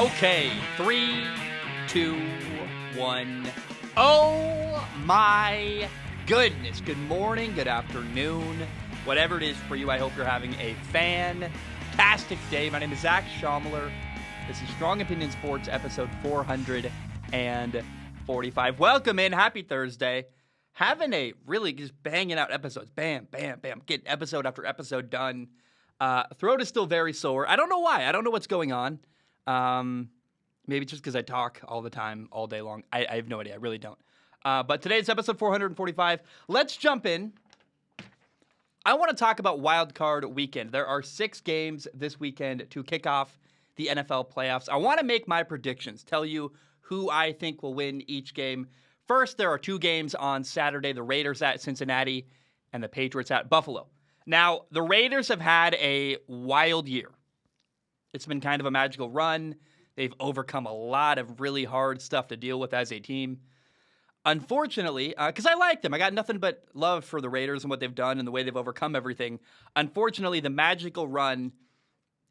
Okay, 3, 2, 1. Oh my goodness. Good morning, good afternoon, whatever it is for you. I hope you're having a fantastic day. My name is Zach Schomler. This is Strong Opinion Sports, episode 445. Welcome in. Happy Thursday. Having a really just banging out episodes. Bam, bam, bam. Getting episode after episode done. Throat is still very sore. I don't know why. I don't know what's going on. Maybe just because I talk all the time, all day long. I have no idea. I really don't. But today's episode 445. Let's jump in. I want to talk about Wildcard weekend. There are 6 games this weekend to kick off the NFL playoffs. I want to make my predictions, tell you who I think will win each game. First, there are 2 games on Saturday, the Raiders at Cincinnati and the Patriots at Buffalo. Now, the Raiders have had a wild year. It's been kind of a magical run. They've overcome a lot of really hard stuff to deal with as a team. Unfortunately, because I like them. I got nothing but love for the Raiders and what they've done and the way they've overcome everything. Unfortunately, the magical run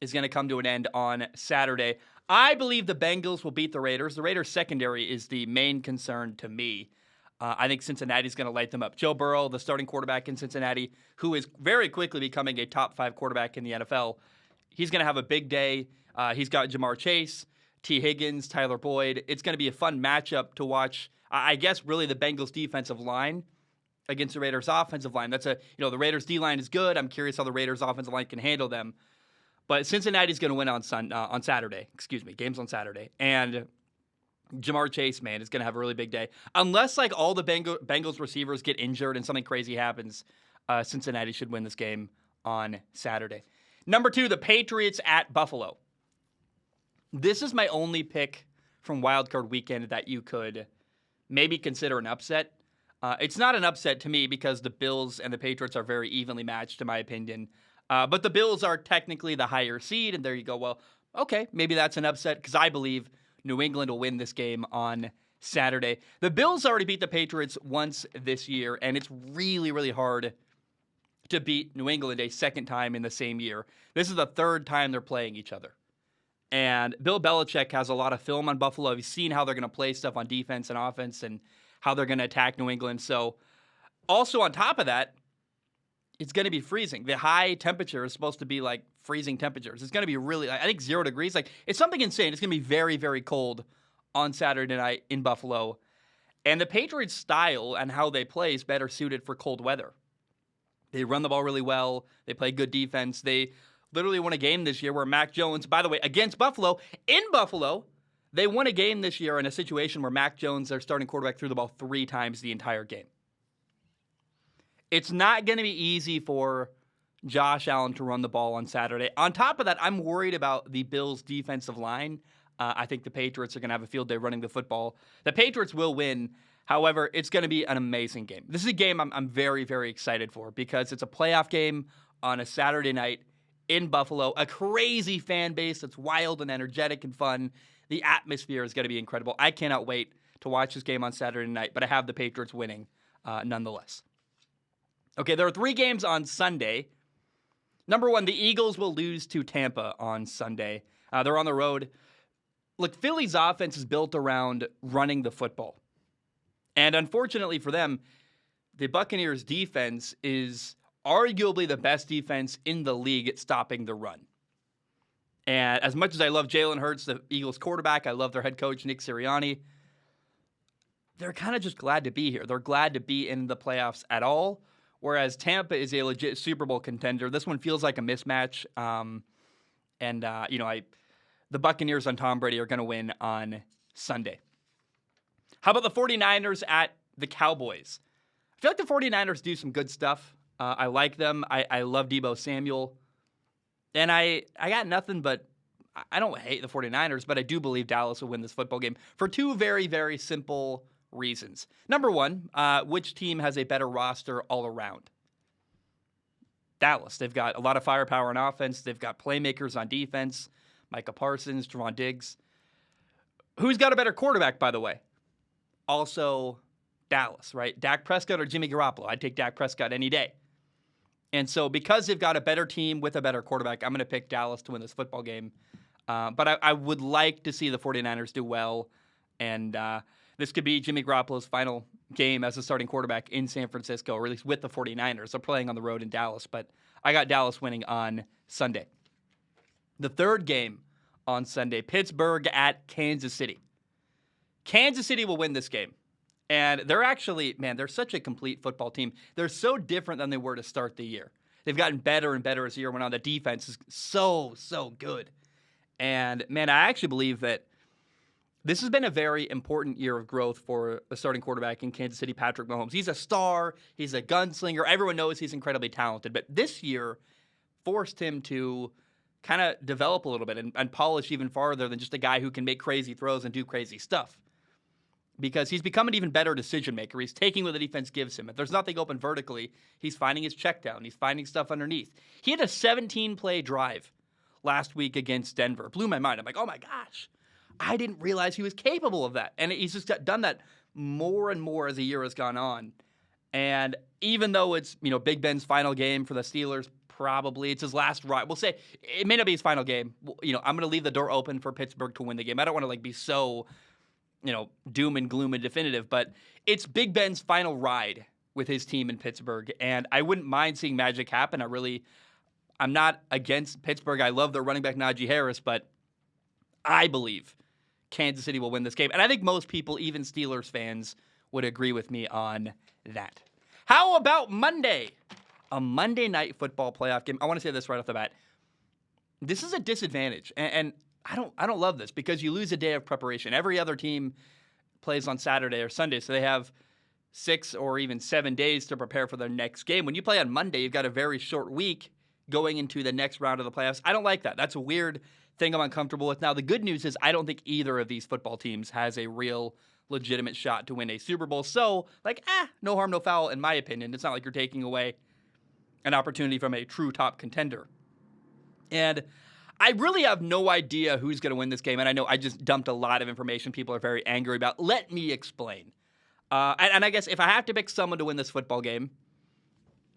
is going to come to an end on Saturday. I believe the Bengals will beat the Raiders. The Raiders' secondary is the main concern to me. I think Cincinnati's going to light them up. Joe Burrow, the starting quarterback in Cincinnati, who is very quickly becoming a top 5 quarterback in the NFL, he's going to have a big day. He's got Jamar Chase, T. Higgins, Tyler Boyd. It's going to be a fun matchup to watch. I guess really the Bengals defensive line against the Raiders offensive line. The Raiders D-line is good. I'm curious how the Raiders offensive line can handle them. But Cincinnati's going to win on Saturday. Game's on Saturday. And Jamar Chase, man, is going to have a really big day. Unless all the Bengals receivers get injured and something crazy happens, Cincinnati should win this game on Saturday. Number 2, the Patriots at Buffalo. This is my only pick from Wildcard weekend that you could maybe consider an upset. It's not an upset to me because the Bills and the Patriots are very evenly matched, in my opinion. But the Bills are technically the higher seed, and there you go. Well, okay, maybe that's an upset because I believe New England will win this game on Saturday. The Bills already beat the Patriots once this year, and it's really, really hard to beat New England a second time in the same year. This is the 3rd time they're playing each other. And Bill Belichick has a lot of film on Buffalo. He's seen how they're going to play stuff on defense and offense and how they're going to attack New England. So also on top of that, it's going to be freezing. The high temperature is supposed to be like freezing temperatures. It's going to be really, I think 0 degrees. It's something insane. It's going to be very, very cold on Saturday night in Buffalo. And the Patriots' style and how they play is better suited for cold weather. They run the ball really well. They play good defense. They literally won a game this year where Mac Jones, by the way, against Buffalo, in Buffalo, they won a game this year in a situation where Mac Jones, their starting quarterback, threw the ball 3 times the entire game. It's not going to be easy for Josh Allen to run the ball on Saturday. On top of that, I'm worried about the Bills' defensive line. I think the Patriots are going to have a field day running the football. The Patriots will win. However, it's going to be an amazing game. This is a game I'm very, very excited for because it's a playoff game on a Saturday night in Buffalo. A crazy fan base that's wild and energetic and fun. The atmosphere is going to be incredible. I cannot wait to watch this game on Saturday night, but I have the Patriots winning nonetheless. Okay, there are 3 games on Sunday. Number 1, the Eagles will lose to Tampa on Sunday. They're on the road. Look, Philly's offense is built around running the football. And unfortunately for them, the Buccaneers' defense is arguably the best defense in the league at stopping the run. And as much as I love Jalen Hurts, the Eagles quarterback, I love their head coach, Nick Sirianni, they're kind of just glad to be here. They're glad to be in the playoffs at all. Whereas Tampa is a legit Super Bowl contender. This one feels like a mismatch. The Buccaneers on Tom Brady are going to win on Sunday. How about the 49ers at the Cowboys? I feel like the 49ers do some good stuff. I like them. I love Deebo Samuel. And I got nothing but, I don't hate the 49ers, but I do believe Dallas will win this football game for 2 very, very simple reasons. Number 1, which team has a better roster all around? Dallas. They've got a lot of firepower on offense. They've got playmakers on defense. Micah Parsons, Trevon Diggs. Who's got a better quarterback, by the way? Also, Dallas, right? Dak Prescott or Jimmy Garoppolo? I'd take Dak Prescott any day. And so because they've got a better team with a better quarterback, I'm going to pick Dallas to win this football game. But I would like to see the 49ers do well. And this could be Jimmy Garoppolo's final game as a starting quarterback in San Francisco, or at least with the 49ers. They're playing on the road in Dallas, but I got Dallas winning on Sunday. The third game on Sunday, Pittsburgh at Kansas City. Kansas City will win this game. And they're actually, man, they're such a complete football team. They're so different than they were to start the year. They've gotten better and better as the year went on. The defense is so good. And, man, I actually believe that this has been a very important year of growth for the starting quarterback in Kansas City, Patrick Mahomes. He's a star. He's a gunslinger. Everyone knows he's incredibly talented. But this year forced him to kind of develop a little bit and polish even farther than just a guy who can make crazy throws and do crazy stuff. Because he's become an even better decision maker. He's taking what the defense gives him. If there's nothing open vertically, he's finding his check down. He's finding stuff underneath. He had a 17-play drive last week against Denver. It blew my mind. I'm like, oh my gosh, I didn't realize he was capable of that. And he's just done that more and more as the year has gone on. And even though it's, Big Ben's final game for the Steelers, probably it's his last ride. We'll say it may not be his final game. I'm going to leave the door open for Pittsburgh to win the game. I don't want to be so, doom and gloom and definitive, but it's Big Ben's final ride with his team in Pittsburgh. And I wouldn't mind seeing magic happen. I'm not against Pittsburgh. I love their running back Najee Harris, but I believe Kansas City will win this game. And I think most people, even Steelers fans, would agree with me on that. How about Monday? A Monday night football playoff game. I want to say this right off the bat. This is a disadvantage. And I don't love this because you lose a day of preparation. Every other team plays on Saturday or Sunday, so they have 6 or even 7 days to prepare for their next game. When you play on Monday, you've got a very short week going into the next round of the playoffs. I don't like that. That's a weird thing I'm uncomfortable with. Now, the good news is I don't think either of these football teams has a real legitimate shot to win a Super Bowl. So, no harm, no foul, in my opinion. It's not like you're taking away an opportunity from a true top contender. And I really have no idea who's going to win this game. And I know I just dumped a lot of information people are very angry about. Let me explain. And I guess if I have to pick someone to win this football game,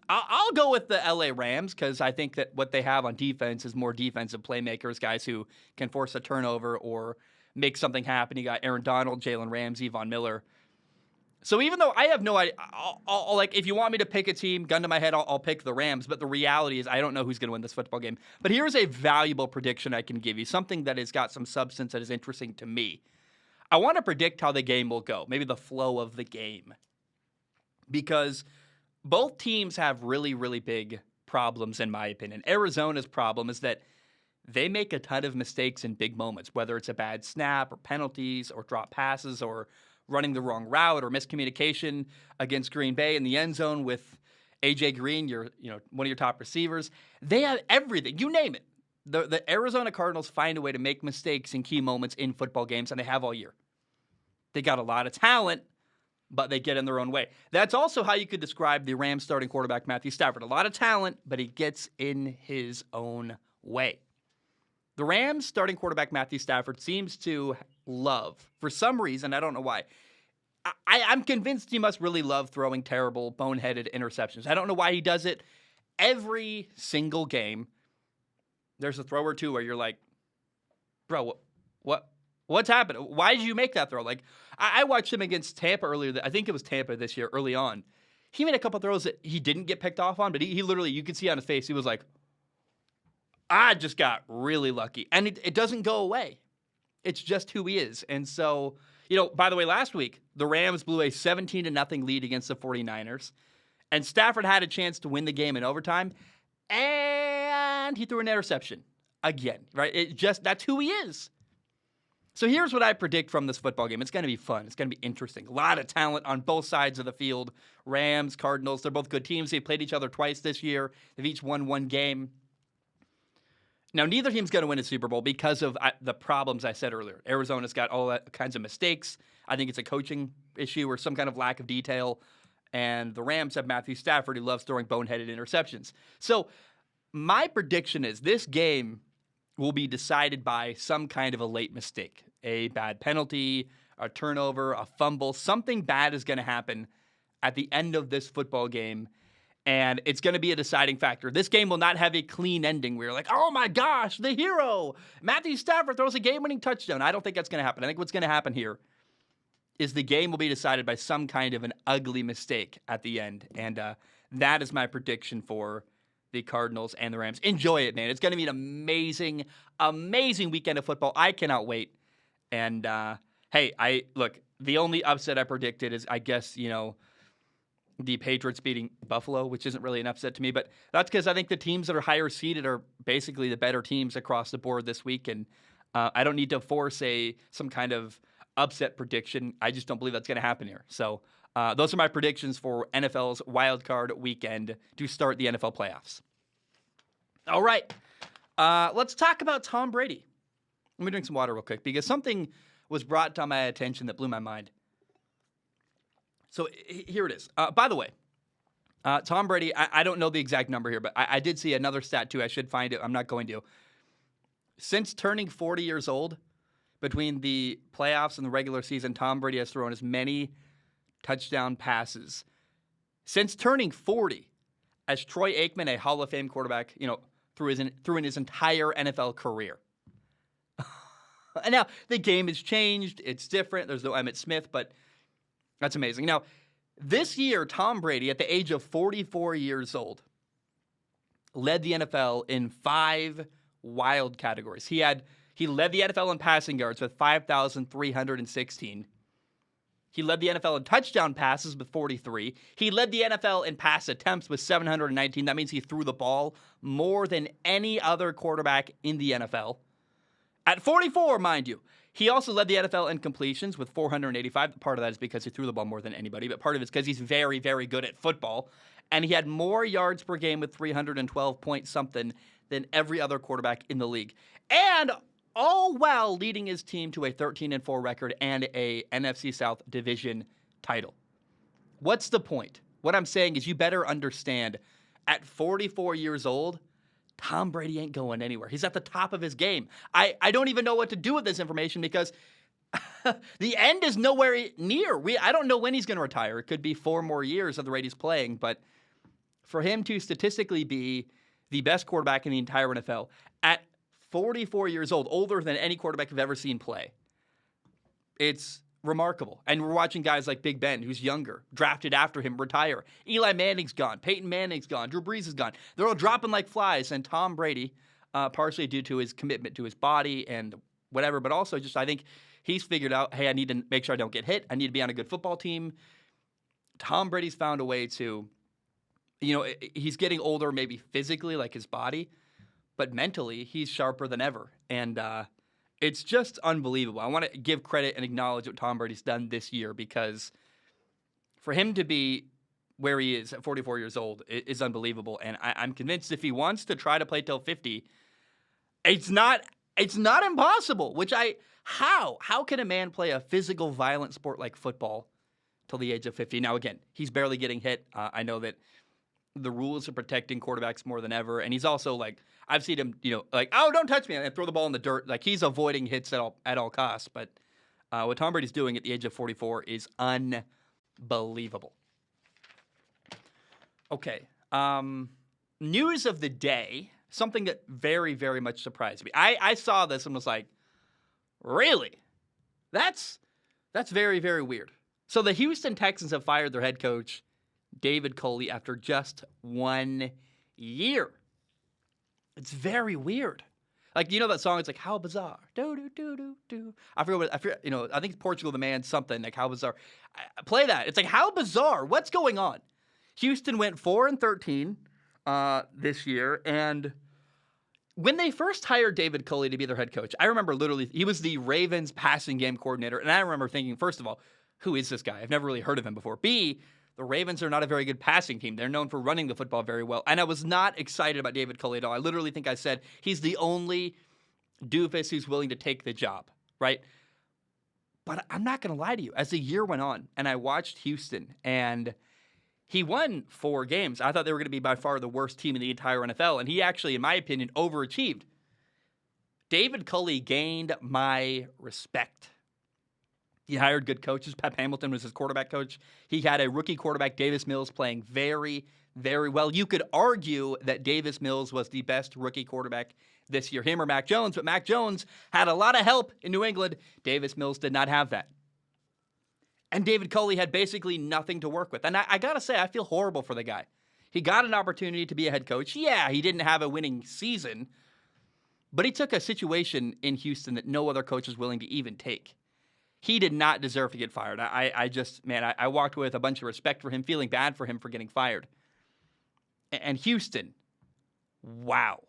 I'll go with the LA Rams because I think that what they have on defense is more defensive playmakers, guys who can force a turnover or make something happen. You got Aaron Donald, Jalen Ramsey, Von Miller. So even though I have no idea, I'll if you want me to pick a team, gun to my head, I'll pick the Rams. But the reality is I don't know who's going to win this football game. But here's a valuable prediction I can give you, something that has got some substance that is interesting to me. I want to predict how the game will go, maybe the flow of the game. Because both teams have really, really big problems, in my opinion. Arizona's problem is that they make a ton of mistakes in big moments, whether it's a bad snap or penalties or drop passes or running the wrong route or miscommunication against Green Bay in the end zone with A.J. Green, one of your top receivers. They have everything. You name it. The Arizona Cardinals find a way to make mistakes in key moments in football games, and they have all year. They got a lot of talent, but they get in their own way. That's also how you could describe the Rams starting quarterback, Matthew Stafford. A lot of talent, but he gets in his own way. The Rams starting quarterback, Matthew Stafford, seems to love, for some reason, I don't know why. I'm convinced he must really love throwing terrible, boneheaded interceptions. I don't know why he does it. Every single game, there's a throw or two where you're like, bro, what's happened? Why did you make that throw? I watched him against Tampa earlier. I think it was Tampa this year, early on. He made a couple throws that he didn't get picked off on, but he literally, you could see on his face, he was like, I just got really lucky. And it doesn't go away. It's just who he is. And so, by the way, last week, the Rams blew a 17-0 lead against the 49ers. And Stafford had a chance to win the game in overtime. And he threw an interception again, right? That's who he is. So here's what I predict from this football game. It's going to be fun. It's going to be interesting. A lot of talent on both sides of the field. Rams, Cardinals, they're both good teams. They played each other twice this year. They've each won one game. Now, neither team's going to win a Super Bowl because of the problems I said earlier. Arizona's got all that kinds of mistakes. I think it's a coaching issue or some kind of lack of detail. And the Rams have Matthew Stafford, who loves throwing boneheaded interceptions. So my prediction is this game will be decided by some kind of a late mistake. A bad penalty, a turnover, a fumble. Something bad is going to happen at the end of this football game. And it's going to be a deciding factor. This game will not have a clean ending where you're like, oh my gosh, the hero, Matthew Stafford throws a game-winning touchdown. I don't think that's going to happen. I think what's going to happen here is the game will be decided by some kind of an ugly mistake at the end. And that is my prediction for the Cardinals and the Rams. Enjoy it, man. It's going to be an amazing, amazing weekend of football. I cannot wait. And hey, look, the only upset I predicted is, I guess, the Patriots beating Buffalo, which isn't really an upset to me, but that's because I think the teams that are higher seeded are basically the better teams across the board this week, and I don't need to force some kind of upset prediction. I just don't believe that's going to happen here. So those are my predictions for NFL's Wildcard weekend to start the NFL playoffs. All right, let's talk about Tom Brady. Let me drink some water real quick because something was brought to my attention that blew my mind. So here it is. By the way, Tom Brady, I don't know the exact number here, but I did see another stat too. I should find it. I'm not going to. Since turning 40 years old, between the playoffs and the regular season, Tom Brady has thrown as many touchdown passes since turning 40 as Troy Aikman, a Hall of Fame quarterback, through in his entire NFL career. And now the game has changed. It's different. There's no Emmitt Smith, but that's amazing. Now, this year, Tom Brady, at the age of 44 years old, led the NFL in 5 wild categories. He led the NFL in passing yards with 5,316. He led the NFL in touchdown passes with 43. He led the NFL in pass attempts with 719. That means he threw the ball more than any other quarterback in the NFL. At 44, mind you. He also led the NFL in completions with 485. Part of that is because he threw the ball more than anybody, but part of it is because he's very, very good at football. And he had more yards per game with 312 point something than every other quarterback in the league. And all while leading his team to a 13-4 record and a NFC South division title. What's the point? What I'm saying is you better understand, at 44 years old, Tom Brady ain't going anywhere. He's at the top of his game. I don't even know what to do with this information because the end is nowhere near. I don't know when he's going to retire. It could be 4 more years at the rate he's playing, but for him to statistically be the best quarterback in the entire NFL at 44 years old, older than any quarterback I've ever seen play, it's remarkable. And we're watching guys like Big Ben, who's younger, drafted after him, retire. Eli Manning's gone. Peyton Manning's gone. Drew Brees is gone. They're all dropping like flies. And Tom Brady, partially due to his commitment to his body and whatever, but also just I think he's figured out, hey, I need to make sure I don't get hit. I need to be on a good football team. Tom Brady's found a way to, he's getting older maybe physically, like his body, but mentally he's sharper than ever. And it's just unbelievable. I want to give credit and acknowledge what Tom Brady's done this year because for him to be where he is at 44 years old is unbelievable. And I'm convinced if he wants to try to play till 50, it's not impossible. How can a man play a physical, violent sport like football till the age of 50? Now, again, he's barely getting hit. I know that the rules are protecting quarterbacks more than ever. And he's also I've seen him, oh, don't touch me and throw the ball in the dirt. He's avoiding hits at all costs. But what Tom Brady's doing at the age of 44 is unbelievable. Okay. News of the day, something that very, very much surprised me. I saw this and was like, really? That's very, very weird. So the Houston Texans have fired their head coach, David Culley, after just 1 year. It's very weird. That song, it's like, how bizarre. Do, do, do, do, do. I forget, I think it's Portugal the Man something, like how bizarre. Play that. It's like, how bizarre. What's going on? Houston went 4-13 this year, and when they first hired David Culley to be their head coach, I remember literally, he was the Ravens passing game coordinator, and I remember thinking, first of all, who is this guy? I've never really heard of him before. B, the Ravens are not a very good passing team. They're known for running the football very well. And I was not excited about David Culley at all. I literally think I said he's the only doofus who's willing to take the job, right? But I'm not going to lie to you. As the year went on and I watched Houston and he won 4 games, I thought they were going to be by far the worst team in the entire NFL. And he actually, in my opinion, overachieved. David Culley gained my respect. He hired good coaches. Pep Hamilton was his quarterback coach. He had a rookie quarterback, Davis Mills, playing very, very well. You could argue that Davis Mills was the best rookie quarterback this year, him or Mac Jones, but Mac Jones had a lot of help in New England. Davis Mills did not have that. And David Culley had basically nothing to work with. And I got to say, I feel horrible for the guy. He got an opportunity to be a head coach. Yeah, he didn't have a winning season, but he took a situation in Houston that no other coach is willing to even take. He did not deserve to get fired. I walked away with a bunch of respect for him, feeling bad for him for getting fired. And Houston, wow.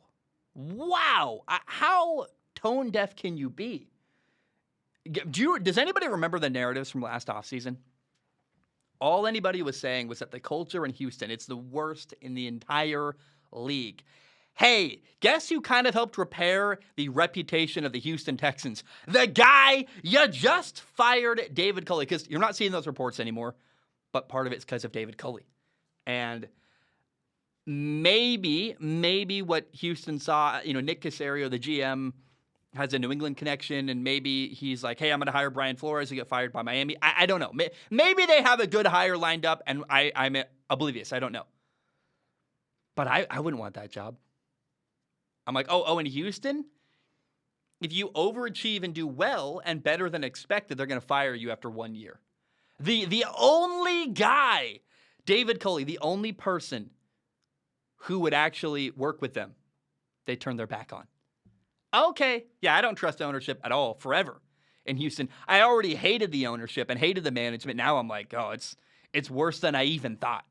How tone deaf can you be? Does anybody remember the narratives from last offseason? All anybody was saying was that the culture in Houston, it's the worst in the entire league. Hey, guess who kind of helped repair the reputation of the Houston Texans? The guy you just fired, David Culley, because you're not seeing those reports anymore, but part of it's because of David Culley. And maybe what Houston saw, Nick Caserio, the GM, has a New England connection, and maybe he's like, hey, I'm going to hire Brian Flores to get fired by Miami. I don't know. Maybe they have a good hire lined up, and I'm oblivious. I don't know. But I wouldn't want that job. I'm like, in Houston, if you overachieve and do well and better than expected, they're going to fire you after 1 year. The only guy, David Culley, the only person who would actually work with them, they turned their back on. Okay, yeah, I don't trust ownership at all forever in Houston. I already hated the ownership and hated the management. Now I'm like, it's worse than I even thought.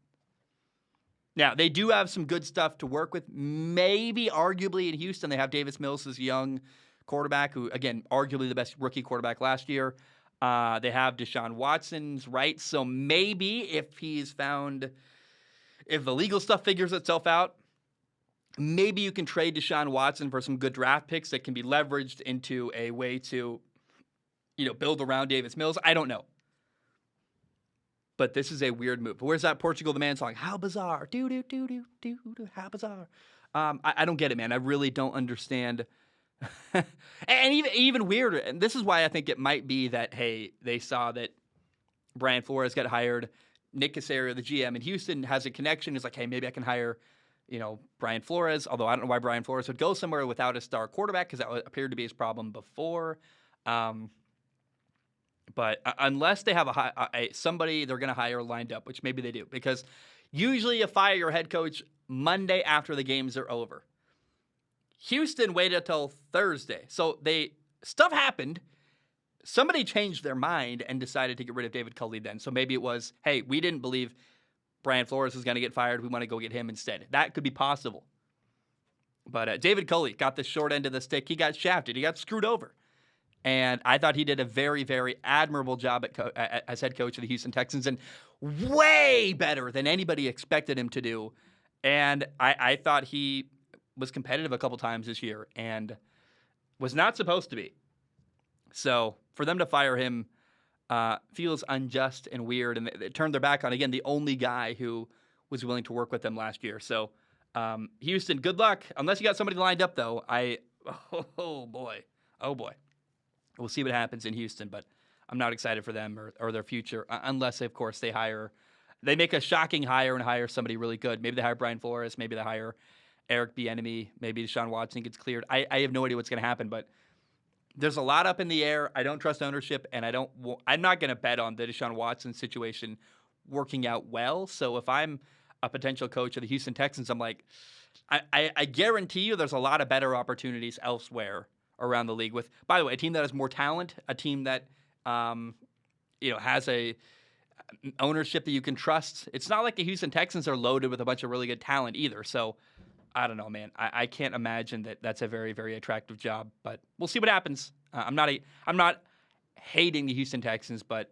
Now, they do have some good stuff to work with. Maybe, arguably, in Houston, they have Davis Mills, this young quarterback who, again, arguably the best rookie quarterback last year. They have Deshaun Watson's right. So maybe if the legal stuff figures itself out, maybe you can trade Deshaun Watson for some good draft picks that can be leveraged into a way to, build around Davis Mills. I don't know. But this is a weird move. Where's that Portugal the Man song? How bizarre. Do, how bizarre. I don't get it, man. I really don't understand. And even weirder, and this is why I think it might be that, hey, they saw that Brian Flores got hired. Nick Caserio, the GM in Houston, has a connection. He's like, hey, maybe I can hire Brian Flores, although I don't know why Brian Flores would go somewhere without a star quarterback because that appeared to be his problem before. But unless they have somebody they're going to hire lined up, which maybe they do, because usually you fire your head coach Monday after the games are over. Houston waited until Thursday. So stuff happened. Somebody changed their mind and decided to get rid of David Culley then. So maybe it was, hey, we didn't believe Brian Flores was going to get fired. We want to go get him instead. That could be possible. But David Culley got the short end of the stick. He got shafted. He got screwed over. And I thought he did a very, very admirable job as head coach of the Houston Texans, and way better than anybody expected him to do. And I thought he was competitive a couple times this year and was not supposed to be. So for them to fire him feels unjust and weird, and they turned their back on, again, the only guy who was willing to work with them last year. So Houston, good luck. Unless you got somebody lined up, though. Oh, boy. We'll see what happens in Houston, but I'm not excited for them or their future, unless, of course, they make a shocking hire and hire somebody really good. Maybe they hire Brian Flores. Maybe they hire Eric Bieniemy. Maybe Deshaun Watson gets cleared. I have no idea what's going to happen, but there's a lot up in the air. I don't trust ownership, and I'm not going to bet on the Deshaun Watson situation working out well. So if I'm a potential coach of the Houston Texans, I'm like, I guarantee you there's a lot of better opportunities elsewhere around the league with, by the way, a team that has more talent, a team that has a ownership that you can trust. It's not like the Houston Texans are loaded with a bunch of really good talent either. So I don't know, man. I can't imagine that's a very, very attractive job, but we'll see what happens. I'm not hating the Houston Texans, but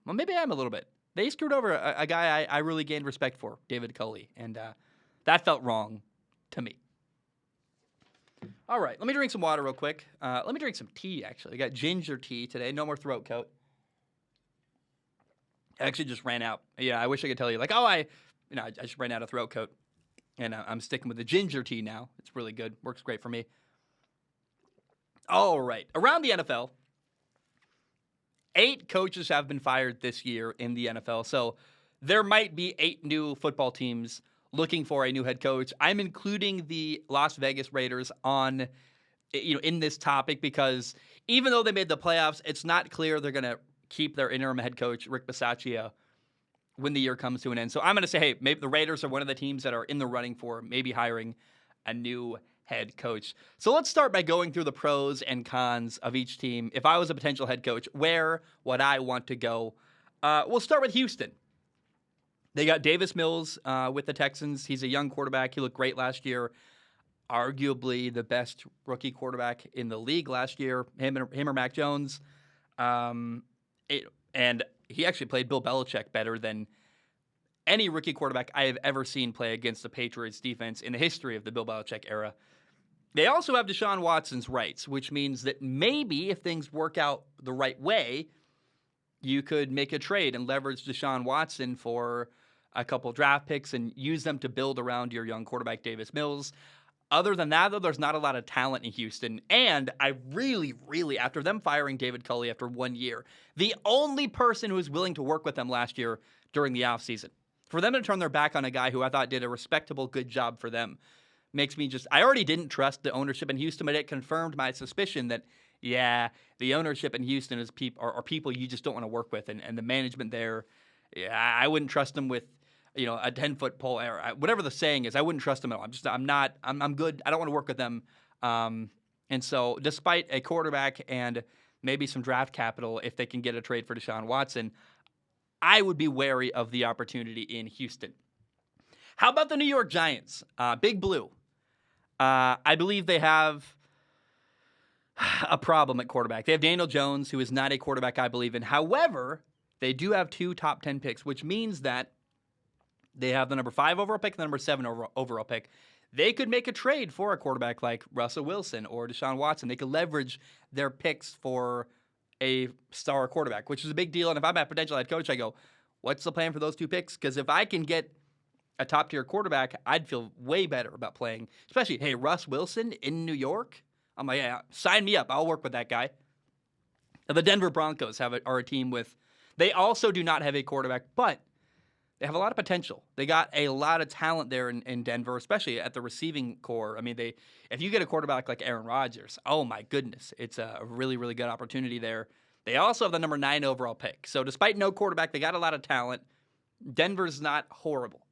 maybe I am a little bit. They screwed over a guy I really gained respect for, David Culley, and that felt wrong to me. All right, let me drink some water real quick. Let me drink some tea, actually. I got ginger tea today. No more throat coat. I actually just ran out. Yeah, I wish I could tell you, like, I just ran out of throat coat. And I'm sticking with the ginger tea now. It's really good. Works great for me. All right, around the NFL, 8 coaches have been fired this year in the NFL. So there might be 8 new football teams looking for a new head coach. I'm including the Las Vegas Raiders on, in this topic because even though they made the playoffs, it's not clear they're going to keep their interim head coach, Rick Bisaccia, when the year comes to an end. So I'm going to say, hey, maybe the Raiders are one of the teams that are in the running for maybe hiring a new head coach. So let's start by going through the pros and cons of each team. If I was a potential head coach, where would I want to go? We'll start with Houston. They got Davis Mills with the Texans. He's a young quarterback. He looked great last year. Arguably the best rookie quarterback in the league last year, him or Mac Jones. And he actually played Bill Belichick better than any rookie quarterback I have ever seen play against the Patriots defense in the history of the Bill Belichick era. They also have Deshaun Watson's rights, which means that maybe if things work out the right way, you could make a trade and leverage Deshaun Watson for a couple draft picks and use them to build around your young quarterback, Davis Mills. Other than that, though, there's not a lot of talent in Houston. And I really, after them firing David Culley after 1 year, the only person who was willing to work with them last year during the offseason, for them to turn their back on a guy who I thought did a respectable, good job for them, makes me I already didn't trust the ownership in Houston, but it confirmed my suspicion that, yeah, the ownership in Houston is are people you just don't want to work with. And the management there, yeah, I wouldn't trust them with, a 10-foot pole, or whatever the saying is. I wouldn't trust them at all. I'm good. I don't want to work with them. And so despite a quarterback and maybe some draft capital, if they can get a trade for Deshaun Watson, I would be wary of the opportunity in Houston. How about the New York Giants? Big Blue. I believe they have a problem at quarterback. They have Daniel Jones, who is not a quarterback I believe in. However, they do have 2 top 10 picks, which means that they have the number 5 overall pick and the number 7 overall pick. They could make a trade for a quarterback like Russell Wilson or Deshaun Watson. They could leverage their picks for a star quarterback, which is a big deal. And if I'm a potential head coach, I go, what's the plan for those 2 picks? Because if I can get a top-tier quarterback, I'd feel way better about playing. Especially, hey, Russ Wilson in New York? I'm like, yeah, sign me up. I'll work with that guy. The Denver Broncos are a team with, they also do not have a quarterback, but they have a lot of potential. They got a lot of talent there in Denver, especially at the receiving core. I mean, if you get a quarterback like Aaron Rodgers, oh my goodness, it's a really, really good opportunity there. They also have the number 9 overall pick. So despite no quarterback, they got a lot of talent. Denver's not horrible.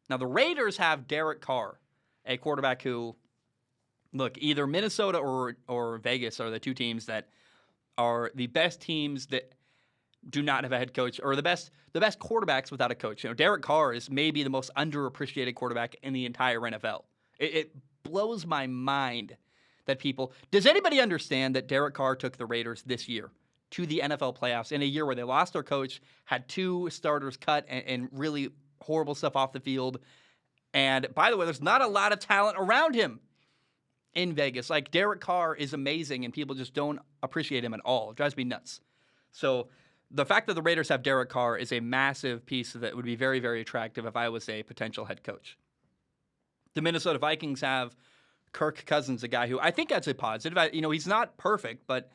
Now, the Raiders have Derek Carr, a quarterback who, look, either Minnesota or Vegas are the 2 teams that are the best teams that do not have a head coach, or the best quarterbacks without a coach. Derek Carr is maybe the most underappreciated quarterback in the entire NFL. It blows my mind that people... Does anybody understand that Derek Carr took the Raiders this year to the NFL playoffs in a year where they lost their coach, had 2 starters cut, and really horrible stuff off the field? And by the way, there's not a lot of talent around him in Vegas. Like, Derek Carr is amazing, and people just don't appreciate him at all. It drives me nuts. So the fact that the Raiders have Derek Carr is a massive piece that would be very, very attractive if I was a potential head coach. The Minnesota Vikings have Kirk Cousins, a guy who I think that's a positive. He's not perfect, but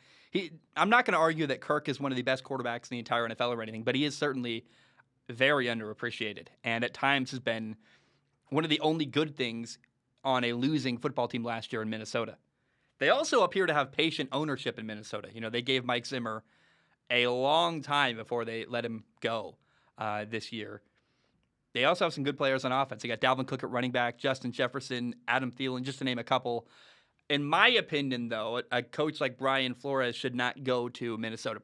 I'm not going to argue that Kirk is one of the best quarterbacks in the entire NFL or anything, but he is certainly very underappreciated, and at times has been one of the only good things on a losing football team last year in Minnesota. They also appear to have patient ownership in Minnesota. They gave Mike Zimmer a long time before they let him go this year. They also have some good players on offense. They got Dalvin Cook at running back, Justin Jefferson, Adam Thielen, just to name a couple. In my opinion, though, a coach like Brian Flores should not go to Minnesota.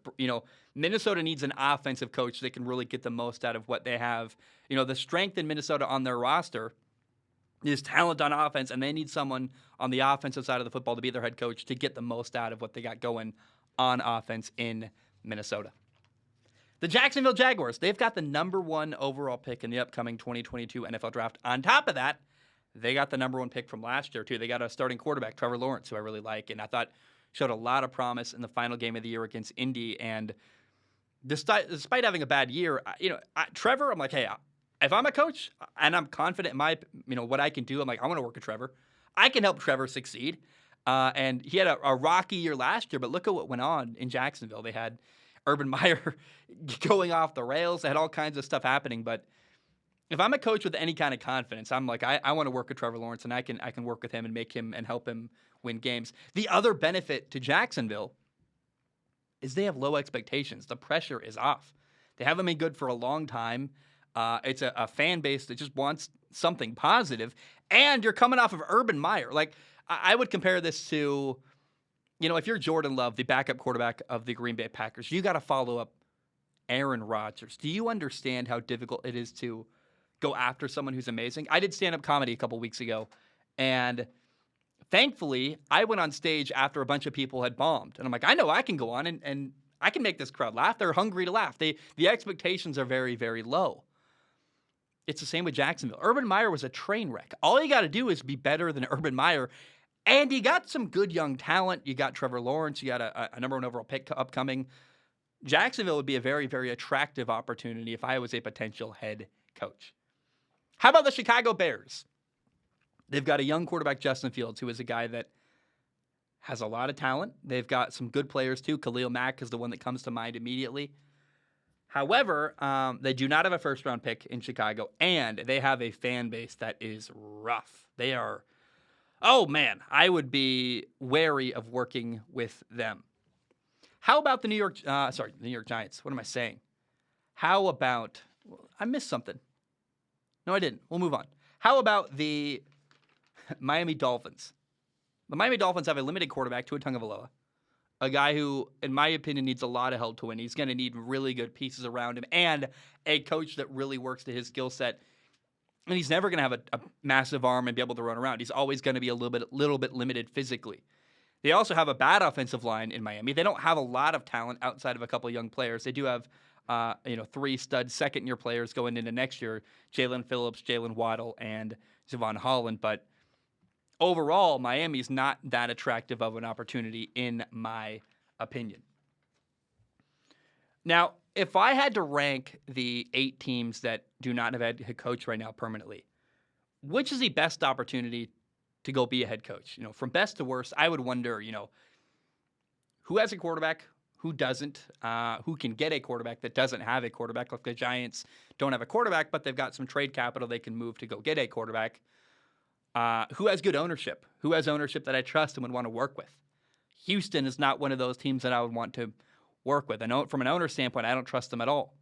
Minnesota needs an offensive coach that can really get the most out of what they have. The strength in Minnesota on their roster is talent on offense, and they need someone on the offensive side of the football to be their head coach to get the most out of what they got going on offense in Minnesota. The Jacksonville Jaguars, they've got the number 1 overall pick in the upcoming 2022 NFL Draft. On top of that, they got the number 1 pick from last year, too. They got a starting quarterback, Trevor Lawrence, who I really like, and I thought showed a lot of promise in the final game of the year against Indy. And despite having a bad year, Trevor, I'm like, hey, if I'm a coach and I'm confident in what I can do, I'm like, I want to work with Trevor. I can help Trevor succeed. And he had a rocky year last year, but look at what went on in Jacksonville. They had Urban Meyer going off the rails. They had all kinds of stuff happening, but if I'm a coach with any kind of confidence, I'm like, I want to work with Trevor Lawrence, and I can work with him and make him and help him win games. The other benefit to Jacksonville is they have low expectations. The pressure is off. They haven't been good for a long time. It's a fan base that just wants something positive, and you're coming off of Urban Meyer. Like, I would compare this to, if you're Jordan Love, the backup quarterback of the Green Bay Packers, you got to follow up Aaron Rodgers. Do you understand how difficult it is to go after someone who's amazing? I did stand-up comedy a couple weeks ago, and thankfully, I went on stage after a bunch of people had bombed. And I'm like, I know I can go on and I can make this crowd laugh. They're hungry to laugh. The expectations are very, very low. It's the same with Jacksonville. Urban Meyer was a train wreck. All you got to do is be better than Urban Meyer. And you got some good young talent. You got Trevor Lawrence. You got a number one overall pick upcoming. Jacksonville would be a very, very attractive opportunity if I was a potential head coach. How about the Chicago Bears? They've got a young quarterback, Justin Fields, who is a guy that has a lot of talent. They've got some good players, too. Khalil Mack is the one that comes to mind immediately. However, they do not have a first-round pick in Chicago, and they have a fan base that is rough. They are, oh, man, I would be wary of working with them. How about the New York Giants? What am I saying? How about, I missed something. No, I didn't. We'll move on. How about the Miami Dolphins? The Miami Dolphins have a limited quarterback, Tua Tagovailoa, a guy who, in my opinion, needs a lot of help to win. He's going to need really good pieces around him and a coach that really works to his skill set. And he's never going to have a massive arm and be able to run around. He's always going to be a little bit limited physically. They also have a bad offensive line in Miami. They don't have a lot of talent outside of a couple of young players. They do have, 3 stud second-year players going into next year: Jalen Phillips, Jalen Waddle, and Javon Holland. But overall, Miami's not that attractive of an opportunity, in my opinion. Now, if I had to rank the 8 teams that do not have a head coach right now permanently, which is the best opportunity to go be a head coach? From best to worst, I would wonder, who has a quarterback, who doesn't, who can get a quarterback that doesn't have a quarterback. Like the Giants don't have a quarterback, but they've got some trade capital they can move to go get a quarterback. Who has good ownership? Who has ownership that I trust and would want to work with? Houston is not one of those teams that I would want to work with. I know from an owner standpoint, I don't trust them at all.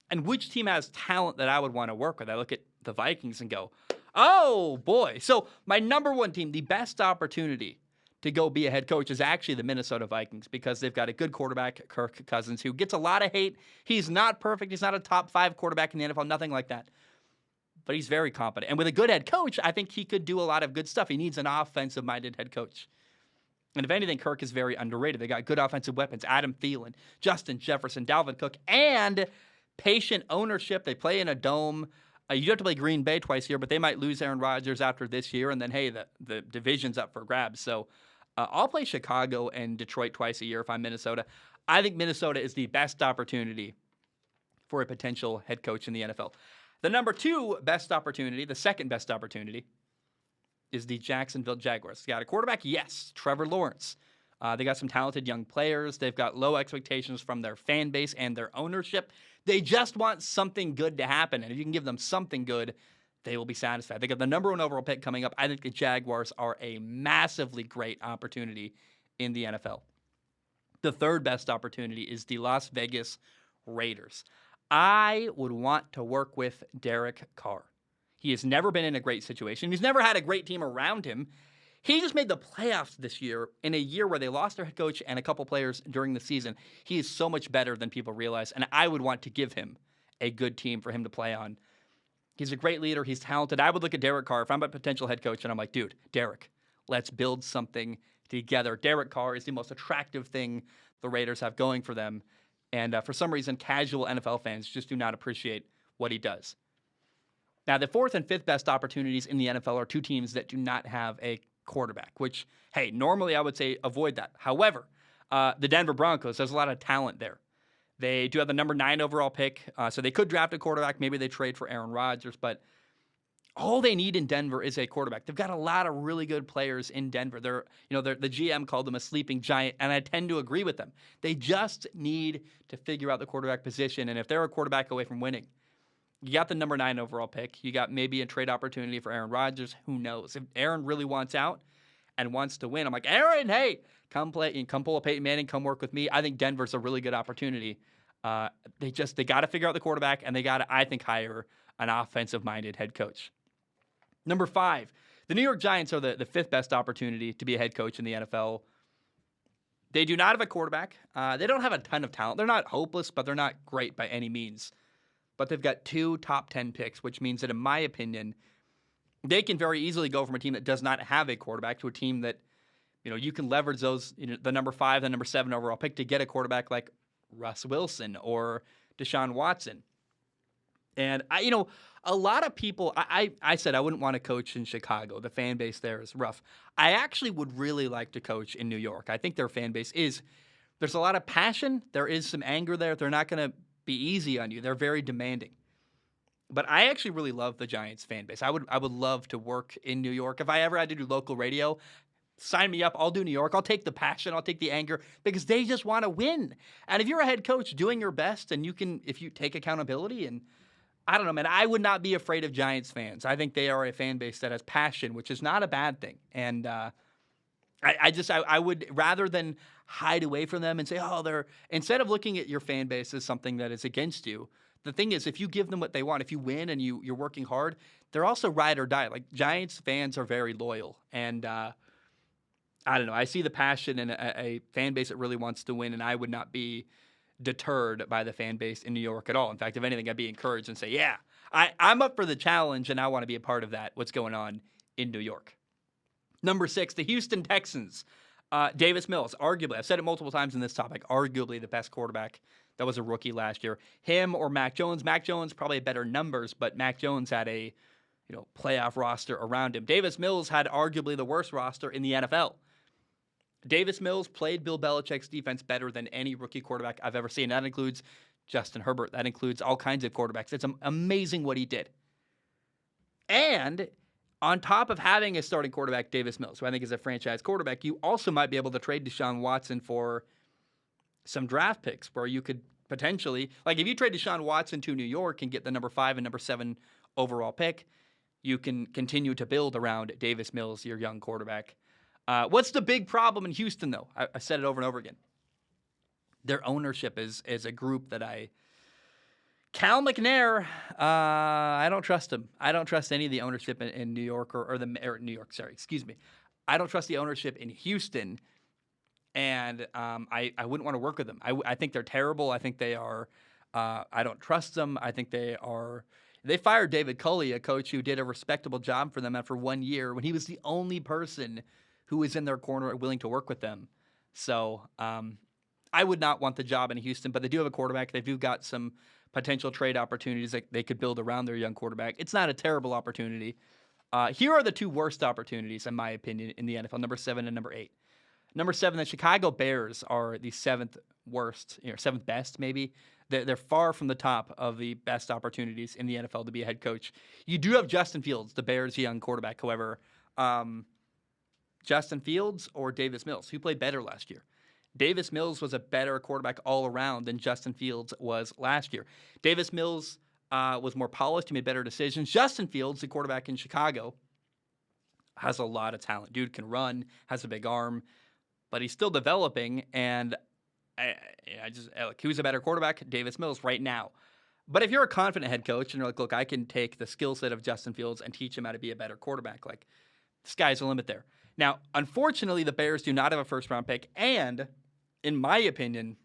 And which team has talent that I would want to work with? I look at the Vikings and go, oh, boy. So my number one team, the best opportunity to go be a head coach, is actually the Minnesota Vikings, because they've got a good quarterback, Kirk Cousins, who gets a lot of hate. He's not perfect. He's not a top 5 quarterback in the NFL, nothing like that. But he's very competent. And with a good head coach, I think he could do a lot of good stuff. He needs an offensive-minded head coach. And if anything, Kirk is very underrated. They got good offensive weapons: Adam Thielen, Justin Jefferson, Dalvin Cook, and patient ownership. They play in a dome. You have to play Green Bay twice a year, but they might lose Aaron Rodgers after this year. And then, hey, the division's up for grabs. So I'll play Chicago and Detroit twice a year if I'm Minnesota. I think Minnesota is the best opportunity for a potential head coach in the NFL. The number 2 best opportunity, the second best opportunity, is the Jacksonville Jaguars. They got a quarterback? Yes, Trevor Lawrence. They got some talented young players. They've got low expectations from their fan base and their ownership. They just want something good to happen, and if you can give them something good, they will be satisfied. They got the number 1 overall pick coming up. I think the Jaguars are a massively great opportunity in the NFL. The third best opportunity is the Las Vegas Raiders. I would want to work with Derek Carr. He has never been in a great situation. He's never had a great team around him. He just made the playoffs this year in a year where they lost their head coach and a couple players during the season. He is so much better than people realize, and I would want to give him a good team for him to play on. He's a great leader. He's talented. I would look at Derek Carr if I'm a potential head coach, and I'm like, dude, Derek, let's build something together. Derek Carr is the most attractive thing the Raiders have going for them. And for some reason, casual NFL fans just do not appreciate what he does. Now, the 4th and 5th best opportunities in the NFL are 2 teams that do not have a quarterback, which, hey, normally I would say avoid that. However, the Denver Broncos, there's a lot of talent there. They do have the number 9 overall pick, so they could draft a quarterback. Maybe they trade for Aaron Rodgers, but all they need in Denver is a quarterback. They've got a lot of really good players in Denver. The GM called them a sleeping giant, and I tend to agree with them. They just need to figure out the quarterback position, and if they're a quarterback away from winning, You got the number 9 overall pick. You got maybe a trade opportunity for Aaron Rodgers. Who knows? If Aaron really wants out and wants to win, I'm like, Aaron, hey, come play and come pull a Peyton Manning, come work with me. I think Denver's a really good opportunity. They got to figure out the quarterback, and they got to, I think, hire an offensive-minded head coach. Number 5, the New York Giants are the 5th best opportunity to be a head coach in the NFL. They do not have a quarterback. They don't have a ton of talent. They're not hopeless, but they're not great by any means. But they've got 2 top 10 picks, which means that, in my opinion, they can very easily go from a team that does not have a quarterback to a team that, you can leverage those, the number 5, the number 7 overall pick to get a quarterback like Russ Wilson or Deshaun Watson. And a lot of people, I said I wouldn't want to coach in Chicago. The fan base there is rough. I actually would really like to coach in New York. I think their fan base there's a lot of passion. There is some anger there. They're not going to be easy on you. They're very demanding. But I actually really love the Giants fan base. I would love to work in New York. If I ever had to do local radio, sign me up. I'll do New York. I'll take the passion. I'll take the anger because they just want to win. And if you're a head coach doing your best and if you take accountability, and I don't know, man, I would not be afraid of Giants fans. I think they are a fan base that has passion, which is not a bad thing. And I would, rather than hide away from them and say, instead of looking at your fan base as something that is against you, the thing is, if you give them what they want, if you win and you're working hard, they're also ride or die. Like, Giants fans are very loyal. And I don't know. I see the passion in a fan base that really wants to win, and I would not be deterred by the fan base in New York at all. In fact, if anything, I'd be encouraged and say, yeah, I'm up for the challenge, and I want to be a part of that, what's going on in New York. Number 6, the Houston Texans. Davis Mills, arguably, I've said it multiple times in this topic, arguably the best quarterback that was a rookie last year. Him or Mac Jones. Mac Jones probably had better numbers, but Mac Jones had a playoff roster around him. Davis Mills had arguably the worst roster in the NFL. Davis Mills played Bill Belichick's defense better than any rookie quarterback I've ever seen. That includes Justin Herbert. That includes all kinds of quarterbacks. It's amazing what he did. And on top of having a starting quarterback, Davis Mills, who I think is a franchise quarterback, you also might be able to trade Deshaun Watson for some draft picks where you could potentially, like if you trade Deshaun Watson to New York and get the number 5 and number 7 overall pick, you can continue to build around Davis Mills, your young quarterback. What's the big problem in Houston, though? I said it over and over again. Their ownership is a group that Cal McNair, I don't trust him. I don't trust any of the ownership in New York or New York. Sorry, excuse me. I don't trust the ownership in Houston, and I wouldn't want to work with them. I think they're terrible. I think they are. I don't trust them. I think they are. They fired David Culley, a coach who did a respectable job for them after 1 year when he was the only person who was in their corner willing to work with them. So I would not want the job in Houston, but they do have a quarterback. They do got some potential trade opportunities that they could build around their young quarterback. It's not a terrible opportunity. Here are the 2 worst opportunities, in my opinion, in the NFL, number 7 and number 8. Number 7, the Chicago Bears are the 7th worst, 7th best maybe. They're far from the top of the best opportunities in the NFL to be a head coach. You do have Justin Fields, the Bears' young quarterback, however. Justin Fields or Davis Mills? Who played better last year? Davis Mills was a better quarterback all around than Justin Fields was last year. Davis Mills was more polished. He made better decisions. Justin Fields, the quarterback in Chicago, has a lot of talent. Dude can run, has a big arm, but he's still developing. And who's a better quarterback? Davis Mills right now. But if you're a confident head coach and you're like, look, I can take the skill set of Justin Fields and teach him how to be a better quarterback, like, the sky's the limit there. Now, unfortunately, the Bears do not have a first-round pick, and in my opinion,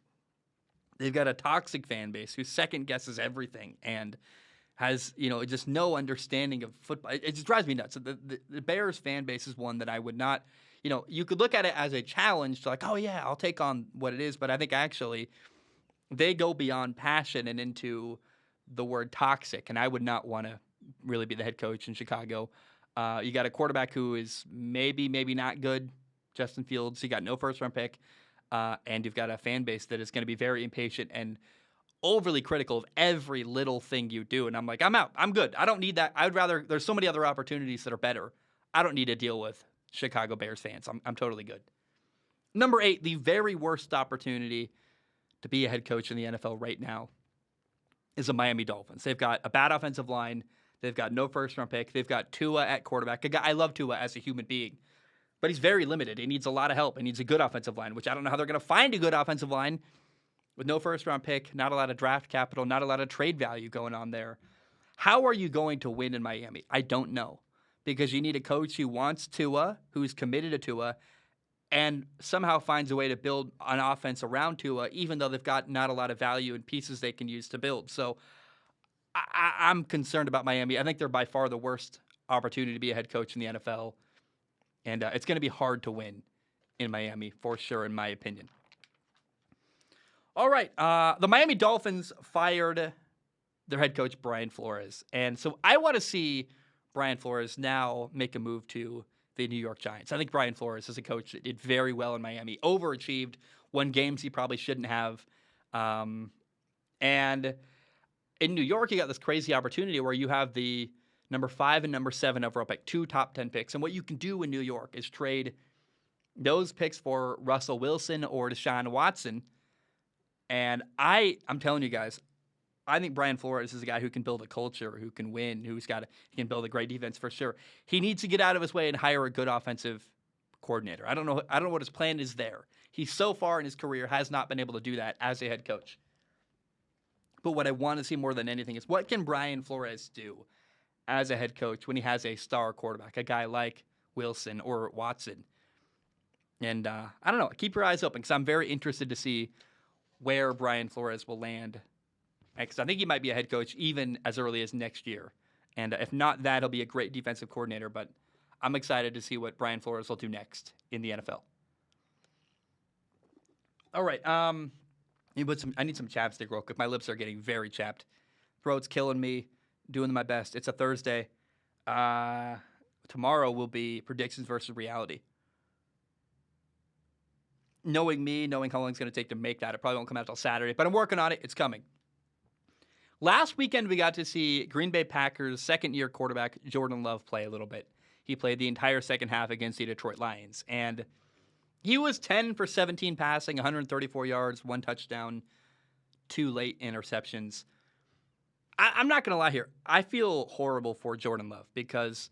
they've got a toxic fan base who second-guesses everything and has, just no understanding of football. It just drives me nuts. The Bears fan base is one that I would not, you could look at it as a challenge to like, oh, yeah, I'll take on what it is, but I think actually they go beyond passion and into the word toxic, and I would not want to really be the head coach in Chicago. You got a quarterback who is maybe not good, Justin Fields. You got no first-round pick, and you've got a fan base that is going to be very impatient and overly critical of every little thing you do. And I'm like, I'm out. I'm good. I don't need that. I would rather. There's so many other opportunities that are better. I don't need to deal with Chicago Bears fans. I'm totally good. Number 8, the very worst opportunity to be a head coach in the NFL right now is the Miami Dolphins. They've got a bad offensive line. They've got no first-round pick. They've got Tua at quarterback. I love Tua as a human being, but he's very limited. He needs a lot of help. He needs a good offensive line, which I don't know how they're going to find a good offensive line with no first-round pick, not a lot of draft capital, not a lot of trade value going on there. How are you going to win in Miami? I don't know, because you need a coach who wants Tua, who's committed to Tua, and somehow finds a way to build an offense around Tua, even though they've got not a lot of value and pieces they can use to build. So I'm concerned about Miami. I think they're by far the worst opportunity to be a head coach in the NFL, and it's going to be hard to win in Miami for sure, in my opinion. All right, the Miami Dolphins fired their head coach, Brian Flores, and so I want to see Brian Flores now make a move to the New York Giants. I think Brian Flores is a coach that did very well in Miami, overachieved, won games he probably shouldn't have, and in New York, you got this crazy opportunity where you have the number 5 and number 7 overall pick, 2 top 10 picks. And what you can do in New York is trade those picks for Russell Wilson or Deshaun Watson. And I'm telling you guys, I think Brian Flores is a guy who can build a culture, who can win, he can build a great defense for sure. He needs to get out of his way and hire a good offensive coordinator. I don't know what his plan is there. He so far in his career has not been able to do that as a head coach. But what I want to see more than anything is what can Brian Flores do as a head coach when he has a star quarterback, a guy like Wilson or Watson. And I don't know. Keep your eyes open because I'm very interested to see where Brian Flores will land. Because I think he might be a head coach even as early as next year. And if not that, he'll be a great defensive coordinator. But I'm excited to see what Brian Flores will do next in the NFL. All right. I need some chapstick real quick. My lips are getting very chapped. Throat's killing me. Doing my best. It's a Thursday. Tomorrow will be predictions versus reality. Knowing me, knowing how long it's going to take to make that, it probably won't come out until Saturday. But I'm working on it. It's coming. Last weekend, we got to see Green Bay Packers' second-year quarterback, Jordan Love, play a little bit. He played the entire second half against the Detroit Lions. And he was 10 for 17 passing, 134 yards, 1 touchdown, 2 late interceptions. I'm not going to lie here. I feel horrible for Jordan Love because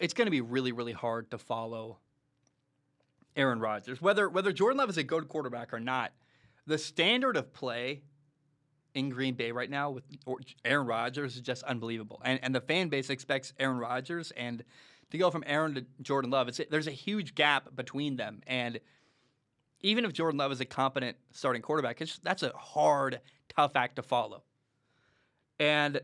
it's going to be really, really hard to follow Aaron Rodgers. Whether Jordan Love is a good quarterback or not, the standard of play in Green Bay right now with Aaron Rodgers is just unbelievable. And the fan base expects Aaron Rodgers, and to go from Aaron to Jordan Love, there's a huge gap between them. And even if Jordan Love is a competent starting quarterback, that's a hard, tough act to follow. And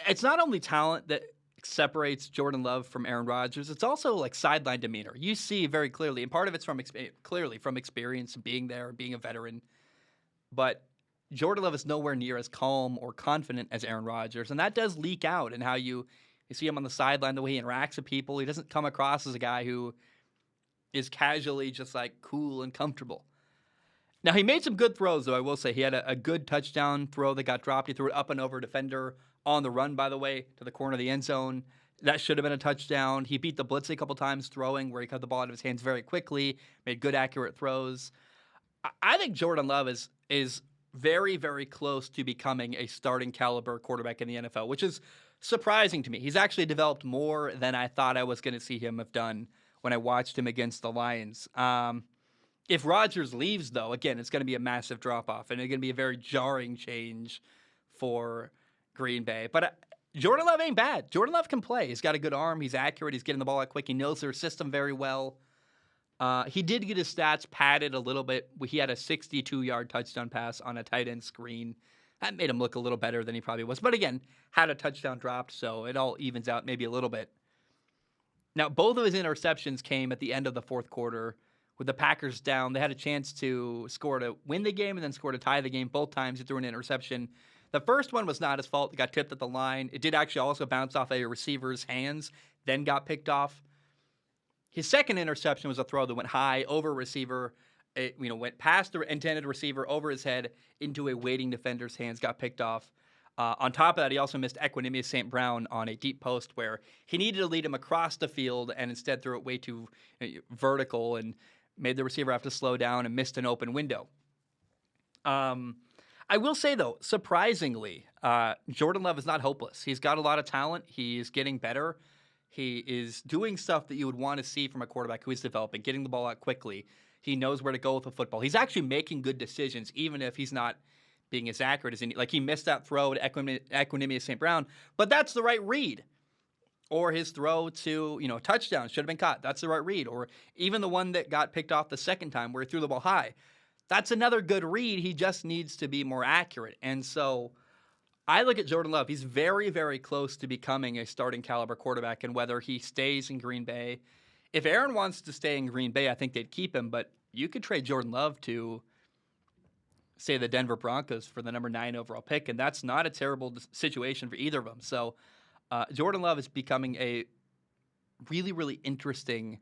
it's not only talent that separates Jordan Love from Aaron Rodgers, it's also like sideline demeanor. You see very clearly, and part of it's from experience and being there and being a veteran. But Jordan Love is nowhere near as calm or confident as Aaron Rodgers, and that does leak out in how you see him on the sideline, the way he interacts with people. He doesn't come across as a guy who is casually just like cool and comfortable. Now, he made some good throws, though, I will say. He had a good touchdown throw that got dropped. He threw it up and over a defender on the run, by the way, to the corner of the end zone. That should have been a touchdown. He beat the blitz a couple times throwing, where he cut the ball out of his hands very quickly, made good, accurate throws. I think Jordan Love is very, very close to becoming a starting caliber quarterback in the NFL, which is surprising to me. He's actually developed more than I thought I was going to see him have done when I watched him against the Lions. If Rodgers leaves, though, again, it's going to be a massive drop-off, and it's going to be a very jarring change for Green Bay. But Jordan Love ain't bad. Jordan Love can play. He's got a good arm. He's accurate. He's getting the ball out quick. He knows their system very well. He did get his stats padded a little bit. He had a 62-yard touchdown pass on a tight end screen. That made him look a little better than he probably was. But again, had a touchdown dropped, so it all evens out maybe a little bit. Now, both of his interceptions came at the end of the fourth quarter with the Packers down. They had a chance to score to win the game and then score to tie the game. Both times he threw an interception. The first one was not his fault. It got tipped at the line. It did actually also bounce off a receiver's hands, then got picked off. His second interception was a throw that went high over a receiver. It went past the intended receiver, over his head, into a waiting defender's hands, got picked off. On top of that, he also missed Equanimeous St. Brown on a deep post where he needed to lead him across the field and instead threw it way too vertical and made the receiver have to slow down and missed an open window. I I will say, though, surprisingly, Jordan Love is not hopeless. He's got a lot of talent. He's getting better. He is doing stuff that you would want to see from a quarterback who is developing, getting the ball out quickly. He knows where to go with the football. He's actually making good decisions, even if he's not being as accurate as he. Like, he missed that throw to Equanimous St. Brown, but that's the right read. Or his throw to, touchdown should have been caught. That's the right read. Or even the one that got picked off the second time where he threw the ball high. That's another good read. He just needs to be more accurate. And so I look at Jordan Love. He's very, very close to becoming a starting caliber quarterback, and whether he stays in Green Bay. If Aaron wants to stay in Green Bay, I think they'd keep him, but you could trade Jordan Love to, say, the Denver Broncos for the number 9 overall pick, and that's not a terrible situation for either of them. So Jordan Love is becoming a really, really interesting,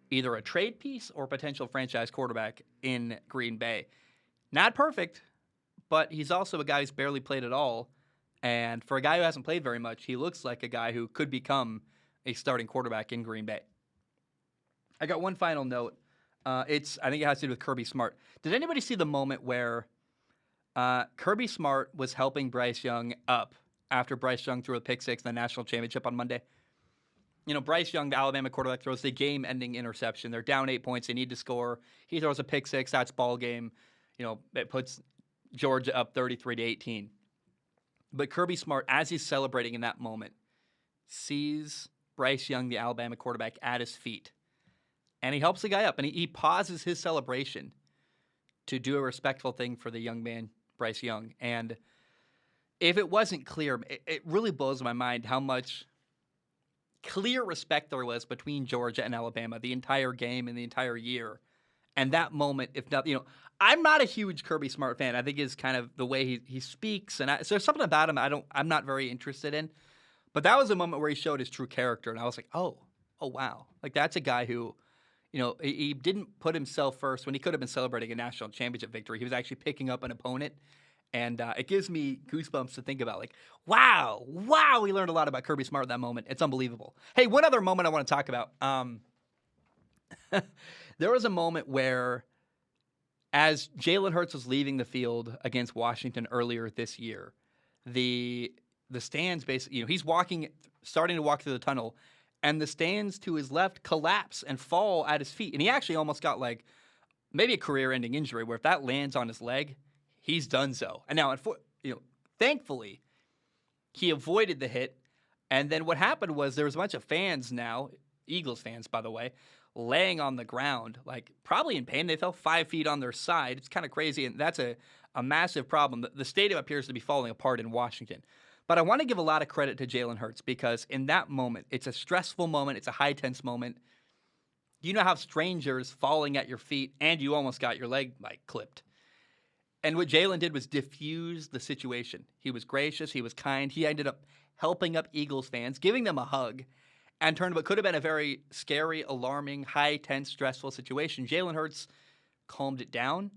either a trade piece or potential franchise quarterback in Green Bay. Not perfect, but he's also a guy who's barely played at all. And for a guy who hasn't played very much, he looks like a guy who could become a starting quarterback in Green Bay. I got one final note. I think it has to do with Kirby Smart. Did anybody see the moment where Kirby Smart was helping Bryce Young up after Bryce Young threw a pick six in the national championship on Monday? Bryce Young, the Alabama quarterback, throws the game-ending interception. They're down 8 points. They need to score. He throws a pick six. That's ball game. It puts Georgia up 33-18. But Kirby Smart, as he's celebrating in that moment, sees Bryce Young, the Alabama quarterback, at his feet. And he helps the guy up, and he pauses his celebration to do a respectful thing for the young man, Bryce Young. And if it wasn't clear, it really blows my mind how much clear respect there was between Georgia and Alabama the entire game and the entire year. And that moment, if not, I'm not a huge Kirby Smart fan. I think it's kind of the way he speaks, and so there's something about him I'm not very interested in. But that was a moment where he showed his true character, and I was like, oh wow, like that's a guy who, he didn't put himself first when he could have been celebrating a national championship victory. He was actually picking up an opponent. And it gives me goosebumps to think about. Like, wow, we learned a lot about Kirby Smart in that moment. It's unbelievable. Hey, one other moment I want to talk about. There was a moment where, as Jalen Hurts was leaving the field against Washington earlier this year, the stands basically, he's starting to walk through the tunnel, and the stands to his left collapse and fall at his feet. And he actually almost got maybe a career-ending injury where if that lands on his leg, he's done so. And now, thankfully, he avoided the hit. And then what happened was there was a bunch of fans now, Eagles fans, by the way, laying on the ground, probably in pain. They fell 5 feet on their side. It's kind of crazy, and that's a massive problem. The stadium appears to be falling apart in Washington. But I want to give a lot of credit to Jalen Hurts because in that moment, it's a stressful moment. It's a high-tense moment. You know how strangers falling at your feet, and you almost got your leg, clipped. And what Jalen did was diffuse the situation. He was gracious. He was kind. He ended up helping up Eagles fans, giving them a hug, and turned what could have been a very scary, alarming, high, tense, stressful situation. Jalen Hurts calmed it down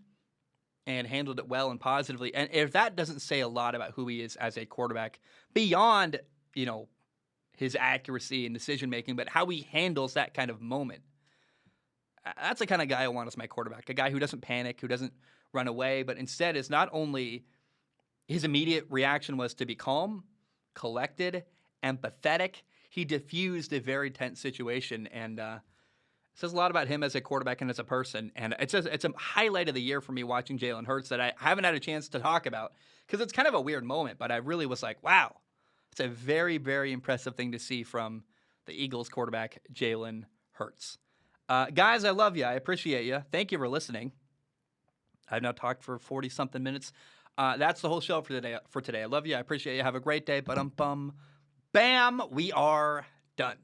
and handled it well and positively. And if that doesn't say a lot about who he is as a quarterback, beyond, his accuracy and decision-making, but how he handles that kind of moment, that's the kind of guy I want as my quarterback, a guy who doesn't panic, who doesn't run away, but instead is not only his immediate reaction was to be calm, collected, empathetic. He diffused a very tense situation, and it says a lot about him as a quarterback and as a person. And it's a highlight of the year for me watching Jalen Hurts that I haven't had a chance to talk about because it's kind of a weird moment, but I really was like, wow, it's a very, very impressive thing to see from the Eagles quarterback, Jalen Hurts. Guys, I love you. I appreciate you. Thank you for listening. I've now talked for 40-something minutes. That's the whole show for today. I love you. I appreciate you. Have a great day. Bam, we are done.